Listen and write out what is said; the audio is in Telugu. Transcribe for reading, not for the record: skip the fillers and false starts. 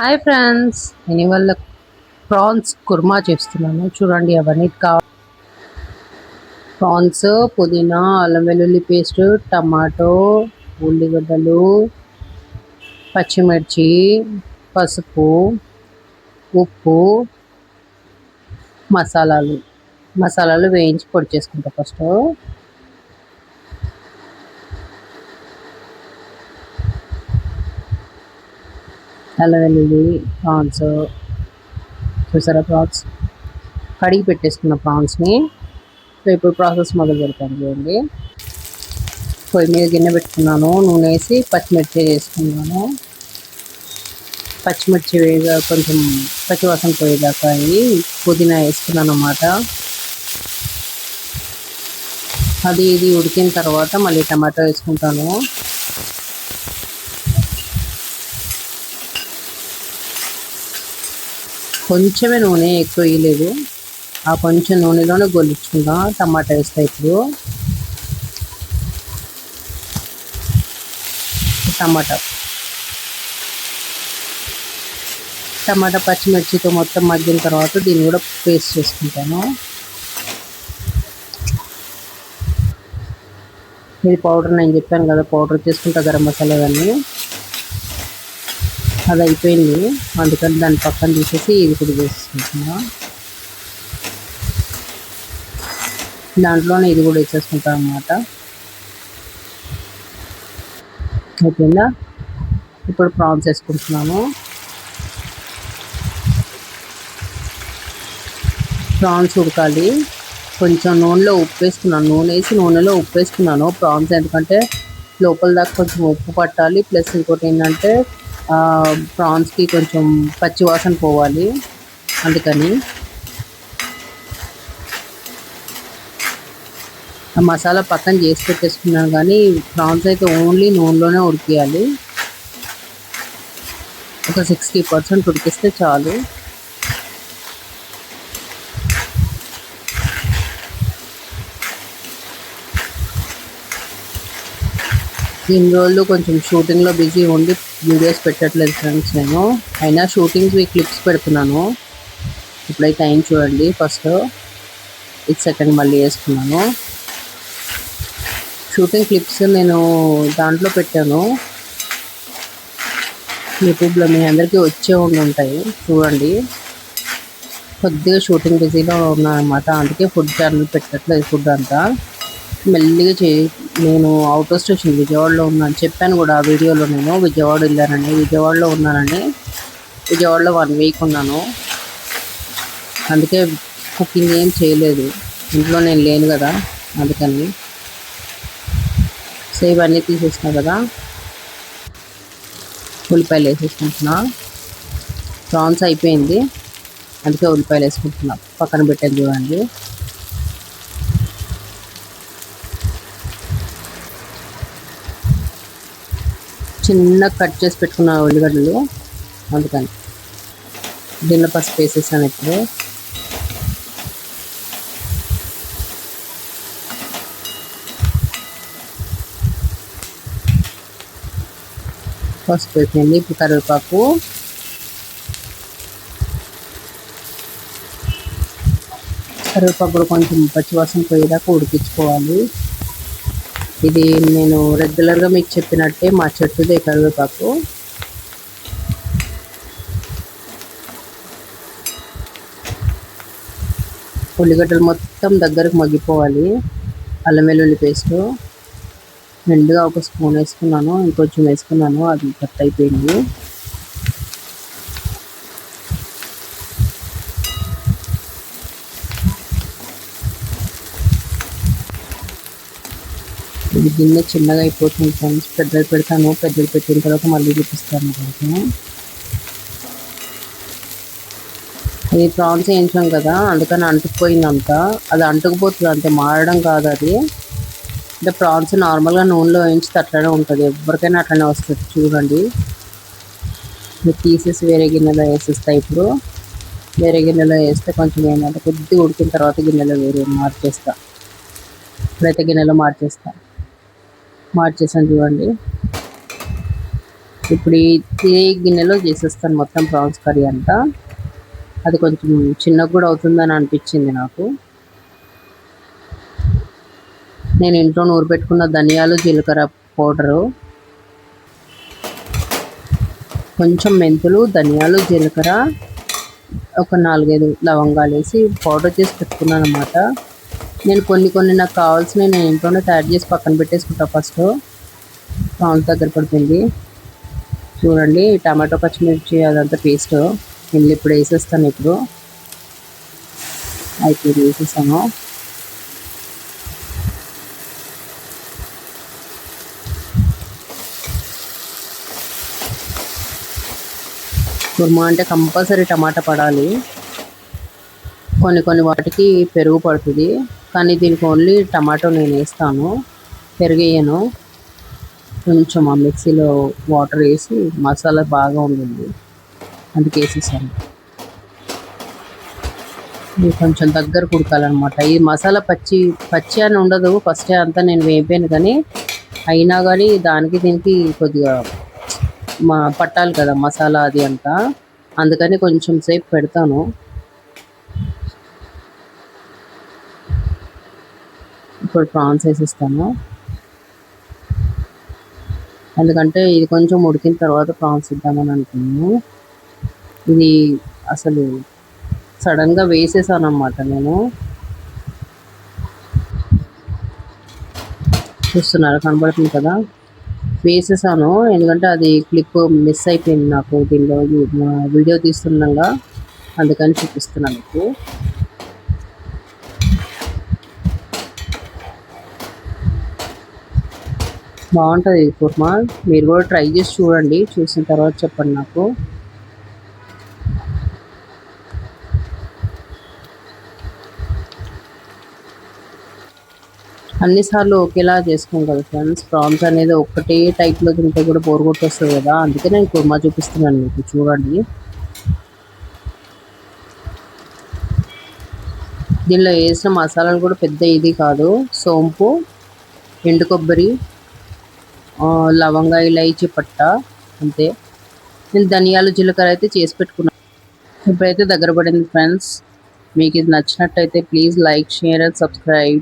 హాయ్ ఫ్రెండ్స్, నేను ఇవాళ ప్రాన్స్ కుర్మా చేస్తున్నాను. చూడండి అవన్నీ కావాలి. ప్రాన్స్, పుదీనా, అల్లం వెల్లుల్లి పేస్ట్, టమాటో, ఉల్లిగడ్డలు, పచ్చిమిర్చి, పసుపు, ఉప్పు, మసాలాలు వేయించి పొడి చేసుకుంటా ఫస్ట్. అల్లం వెల్లుల్లి, ప్రాన్స్ చూసారా, ప్రాన్స్ కడిగి పెట్టేసుకున్న ప్రాన్స్ని. సో ఇప్పుడు ప్రాసెస్ మొదలు పెడతాను. చూడండి, పొయ్యి మీద గిన్నె పెట్టుకున్నాను, నూనె వేసి పచ్చిమిర్చి వేసుకున్నాను. పచ్చిమిర్చి వేగా కొంచెం పచ్చివాసన పోయేదాకా అయ్యి పుదీనా వేసుకున్నాను అన్నమాట. అది ఇది ఉడికిన తర్వాత మళ్ళీ టమాటో వేసుకుంటాను. కొంచెమే నూనె, ఎక్కువ వేయలేదు. ఆ కొంచెం నూనెలోనే గొల్లించుకుందాం. టమాటా వేస్తా ఇప్పుడు. టమాటా పచ్చిమిర్చితో మొత్తం మగ్గిన తర్వాత దీన్ని కూడా పేస్ట్ చేసుకుంటాను. ఇది పౌడర్, నేను చెప్పాను కదా పౌడర్ చేసుకుంటా, గరం మసాలా అవన్నీ. అది అయిపోయింది, అందుకని దాన్ని పక్కన తీసేసి ఇది కూడా వేసేసుకుంటున్నా. దాంట్లోనే ఇది కూడా వేసేసుకుంటాను అన్నమాట. అయిపోయిందా? ఇప్పుడు ప్రాన్స్ వేసుకుంటున్నాను. ప్రాన్స్ ఉడకాలి. కొంచెం నూనెలో ఉప్పు వేసుకున్నాను, నూనెలో ఉప్పు వేసుకున్నాను ప్రాన్స్, ఎందుకంటే లోపల దాకా కొంచెం ఉప్పు పట్టాలి. ప్లస్ ఇంకోటి ఏంటంటే ప్రాన్స్కి కొంచెం పచ్చి వాసన పోవాలి, అందుకని. ఆ మసాలా పక్కన చేసి పెట్టేసుకున్నాను, కానీ ప్రాన్స్ అయితే ఓన్లీ నూనెలోనే ఉడికియాలి. ఒక 60% ఉడికిస్తే చాలు. ఇన్ని రోజులు కొంచెం షూటింగ్లో బిజీ ఉండి వీడియోస్ పెట్టట్లేదు ఫ్రెండ్స్ నేను. అయినా షూటింగ్స్వి క్లిప్స్ పెడుతున్నాను. ఇప్పుడైతే అయిన చూడండి, ఫస్ట్ ఇది సెకండ్ మళ్ళీ వేసుకున్నాను. షూటింగ్ క్లిప్స్ నేను దాంట్లో పెట్టాను యూట్యూబ్లో, మీ అందరికీ వచ్చే ఉంటాయి చూడండి. కొద్దిగా షూటింగ్ బిజీలో ఉన్నానమాట, అందుకే ఫుడ్ ఛానల్ పెట్టట్లేదు. ఫుడ్ అంతా మెల్లిగా నేను అవుట్ ఆఫ్ స్టేషన్ విజయవాడలో ఉన్నాను, చెప్పాను కూడా ఆ వీడియోలో. నేను విజయవాడలో ఉన్నానని. విజయవాడలో 1 వీక్ ఉన్నాను, అందుకే కుకింగ్ ఏం చేయలేదు. ఇంట్లో నేను లేను కదా, అందుకని. సో ఇవన్నీ తీసేసిన కదా, ఉల్లిపాయలు వేసేసుకుంటున్నా. ప్రాన్స్ అయిపోయింది, అందుకే ఉల్లిపాయలు వేసుకుంటున్నా. పక్కన పెట్టాను చూడండి. చిన్న కట్ చేసి పెట్టుకున్న ఉల్లిగడ్డలు, అందుకని. దీనిలో పసుపు వేసేసాను ఇప్పుడు. పసుపు అయిపోయింది. ఇప్పుడు కరివేపాకు, కూడా కొంచెం పచ్చివాసన పోయేదాకా ఉడికించుకోవాలి. ఇది నేను రెగ్యులర్గా మీకు చెప్పినట్టే మా చెట్టుదే కరివేపాకు. ఉల్లిగడ్డలు మొత్తం దగ్గరకు మగ్గిపోవాలి. అల్లం వెల్లుల్లి పేస్ట్ నిండుగా ఒక స్పూన్ వేసుకున్నాను, ఇంకొంచెం వేసుకున్నాను, అది కట్ అయిపోయింది. ఇది గిన్నె చిన్నగా అయిపోతుంది ఫ్రెండ్స్, పెద్దది పెడతాను. పెద్దది పెట్టిన తర్వాత మళ్ళీ చూపిస్తాను కొంచెం. ఇది ప్రాన్స్ వేయించాం కదా, అందుకని అంటుకుపోయిందంతా. అది అంటుకుపోతుంది అంతే, మారడం కాదు అది. అంటే ప్రాన్స్ నార్మల్గా నూనెలో వేయించితే అట్లనే ఉంటుంది, ఎవరికైనా అట్లనే వస్తుంది. చూడండి, తీసేసి వేరే గిన్నెలో వేసేస్తా. ఇప్పుడు వేరే గిన్నెలో వేస్తే కొంచెం ఏంటంటే కొద్దిగా ఉడికిన తర్వాత గిన్నెలో మార్చేస్తా. ఇప్పుడైతే గిన్నెలో మార్చేసాను చూడండి. ఇప్పుడు ఇదే గిన్నెలో చేసేస్తాను మొత్తం ప్రాన్స్ కర్రీ అంతా. అది కొంచెం చిన్నగా కూడా అవుతుందని అనిపించింది నాకు. నేను ఇంట్లో నూరబెట్టుకున్న ధనియాలు జీలకర్ర పౌడరు, కొంచెం మెంతులు, ధనియాలు, జీలకర్ర, ఒక 4-5 లవంగాలు వేసి పౌడర్ చేసి పెట్టుకున్నాను అనమాట. నేను కొన్ని నాకు కావాల్సినవి నేను ఇంట్లోనే తయారు చేసి పక్కన పెట్టేసుకుంటాను. ఫస్ట్ ప్రాన్స్ దగ్గర పడుతుంది చూడండి. టమాటో పచ్చిమిర్చి అదంతా పేస్ట్ ఇందులో ఇప్పుడు వేసేస్తాను. ఇప్పుడు అయిపోయి వేసేసాను. కుర్మా అంటే కంపల్సరీ టమాటా పడాలి. కొన్ని వాటికి పెరుగు పడుతుంది, కానీ దీనికి ఓన్లీ టమాటో నేను వేస్తాను, పెరుగు వేయను. కొంచెం ఆ మిక్సీలో వాటర్ వేసి మసాలా బాగా ఉంటుంది అందుకే వేసేసాను. ఇది కొంచెం దగ్గర ఉడకాలన్నమాట. ఈ మసాలా పచ్చి అని ఉండదు. ఫస్టే అంతా నేను వేపాను, కానీ అయినా కానీ దానికి దీనికి కొద్దిగా పట్టాలి కదా మసాలా అది అంతా, అందుకని కొంచెం సేపు పెడతాను. ఇప్పుడు ప్రాన్స్ వేసేస్తాను, ఎందుకంటే ఇది కొంచెం ఉడికిన తర్వాత ప్రాన్స్ ఇద్దామని అనుకున్నాను. ఇది అసలు సడన్గా వేసేసాను అన్నమాట. నేను చూస్తున్నారు, కనబడుతుంది కదా, వేసేసాను. ఎందుకంటే అది క్లిప్ మిస్ అయిపోయింది నాకు దీనిలో వీడియో తీస్తున్నాగా, అందుకని చూపిస్తున్నాను మీకు. బాగుంటుంది కుర్మా, మీరు కూడా ట్రై చేసి చూడండి, చూసిన తర్వాత చెప్పండి నాకు. అన్నిసార్లు ఒకేలా చేసుకోం కదా ఫ్రెండ్స్. ప్రాన్స్ అనేది ఒక్కటే టైప్లో తింటే కూడా బోర్ కొట్టేస్తుంది కదా, అందుకే నేను కుర్మా చూపిస్తున్నాను మీకు, చూడండి. దీనిలో వేసిన మసాలాలు కూడా పెద్ద ఇది కాదు. సోంపు, ఎండు కొబ్బరి, లవంగా, ఇలాచి పట్ట, అంతే. నేను ధనియాలు జీలకర్ర అయితే చేసి పెట్టుకున్నాను. ఇప్పుడైతే దగ్గర పడింది ఫ్రెండ్స్. మీకు ఇది నచ్చినట్టయితే please like, share and subscribe.